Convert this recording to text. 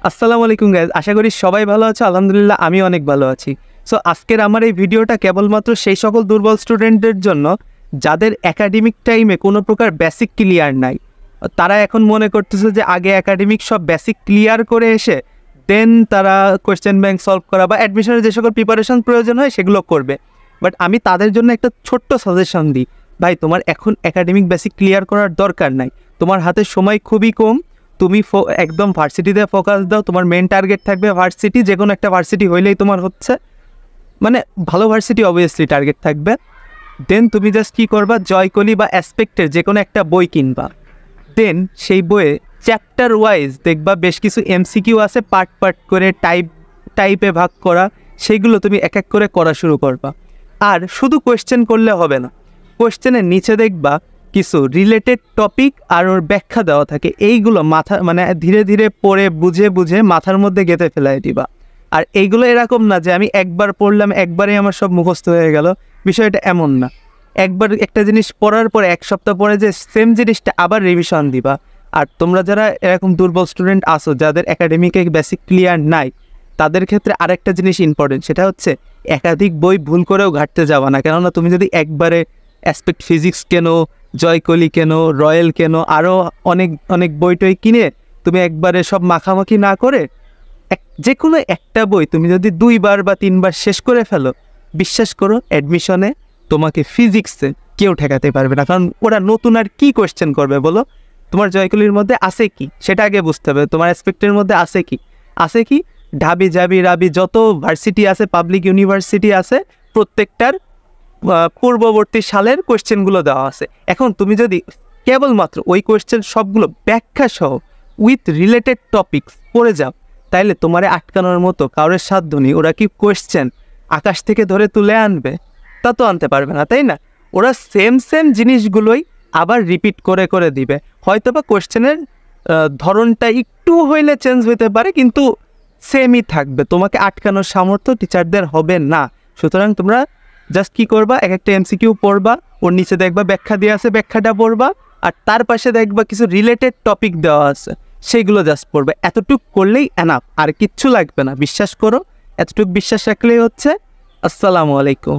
আসসালামু আলাইকুম গাইজ, আশা করি সবাই ভালো আছে। আলহামদুলিল্লাহ আমি অনেক ভালো আছি। সো আজকের আমার এই ভিডিওটা কেবলমাত্র সেই সকল দুর্বল স্টুডেন্টদের জন্য যাদের একাডেমিক টাইমে কোনো প্রকার বেসিক ক্লিয়ার নাই। তারা এখন মনে করতেছে যে আগে একাডেমিক সব বেসিক ক্লিয়ার করে এসে দেন তারা কোয়েশ্চেন ব্যাংক সলভ করা বা অ্যাডমিশনের যে সকল প্রিপারেশন প্রয়োজন হয় সেগুলো করবে। বাট আমি তাদের জন্য একটা ছোট্ট সাজেশন দিই, ভাই তোমার এখন একাডেমিক বেসিক ক্লিয়ার করার দরকার নাই। তোমার হাতে সময় খুবই কম, তুমি একদম ভার্সিটিতে ফোকাস দাও। তোমার মেন টার্গেট থাকবে ভার্সিটি, যে কোনো একটা ভার্সিটি হইলেই তোমার হচ্ছে, মানে ভালো ভার্সিটি অবভিয়াসলি টার্গেট থাকবে। দেন তুমি জাস্ট কী করবা, জয়কলি বা অ্যাসপেক্টের যে কোনো একটা বই কিনবা। দেন সেই বইয়ে চ্যাপ্টার ওয়াইজ দেখবা বেশ কিছু এমসিকিউ আছে, পার্ট পার্ট করে টাইপে ভাগ করা, সেইগুলো তুমি এক এক করে করা শুরু করবা। আর শুধু কোয়েশ্চেন করলে হবে না, কোয়েশ্চেনের নিচে দেখবা কিছু রিলেটেড টপিক আর ওর ব্যাখ্যা দেওয়া থাকে। এইগুলো মানে ধীরে ধীরে পড়ে বুঝে বুঝে মাথার মধ্যে গেঁথে ফেলাই দিবা। আর এইগুলো এরকম না যে আমি একবার পড়লাম একবারেই আমার সব মুখস্থ হয়ে গেল, বিষয়টা এমন না। একবার একটা জিনিস পড়ার পরে এক সপ্তাহ পরে যে সেম জিনিসটা আবার রিভিশন দিবা। আর তোমরা যারা এরকম দুর্বল স্টুডেন্ট আসো, যাদের একাডেমিকে বেসিক ক্লিয়ার নাই, তাদের ক্ষেত্রে আরেকটা জিনিস ইম্পর্টেন্ট, সেটা হচ্ছে একাধিক বই ভুল করেও ঘাটতে যাওয়া না। কেননা তুমি যদি একবারে অ্যাসপেক্ট ফিজিক্স কেনো, জয়কলি কেনো, রয়্যাল কেনো, আরও অনেক অনেক বই টই কিনে তুমি একবারে সব মাখামাখি না করে যে কোনো একটা বই তুমি যদি 2বার বা 3বার শেষ করে ফেলো, বিশ্বাস করো অ্যাডমিশনে তোমাকে ফিজিক্সে কেউ ঠেকাতে পারবে না। কারণ ওরা নতুন আর কি কোয়েশ্চেন করবে বলো? তোমার জয়কলির মধ্যে আছে কি সেটা আগে বুঝতে হবে। তোমার অ্যাসপেক্টের মধ্যে আছে কি ঢাবি জাবি রাবি যত ভার্সিটি আছে, পাবলিক ইউনিভার্সিটি আছে, প্রত্যেকটার পূর্ববর্তী সালের কোয়েশ্চেনগুলো দেওয়া আছে। এখন তুমি যদি কেবলমাত্র ওই কোয়েশ্চেন সবগুলো ব্যাখ্যা সহ উইথ রিলেটেড টপিকস পড়ে যাও, তাইলে তোমারে আটকানোর মতো কারোর সাধ্য নেই। ওরা কি কোয়েশ্চেন আকাশ থেকে ধরে তুলে আনবে? তা তো আনতে পারবে না, তাই না? ওরা সেম জিনিসগুলোই আবার রিপিট করে করে দিবে। হয়তো বা কোয়েশ্চেনের ধরনটা একটু হইলে চেঞ্জ হইতে পারে, কিন্তু সেমই থাকবে। তোমাকে আটকানোর সামর্থ্য টিচারদের হবে না। সুতরাং তোমরা জাস্ট কী করবা, এক একটা এমসিকিউ পড়বা, ওর নিচে দেখবা ব্যাখ্যা দেওয়া আছে, ব্যাখ্যাটা পড়বা, আর তার পাশে দেখবা কিছু রিলেটেড টপিক দেওয়া আছে, সেইগুলো জাস্ট পড়বে। এতটুক করলেই এনাফ, আর কিচ্ছু লাগবে না। বিশ্বাস করো, এতটুক বিশ্বাস রাখলেই হচ্ছে। আসসালামু আলাইকুম।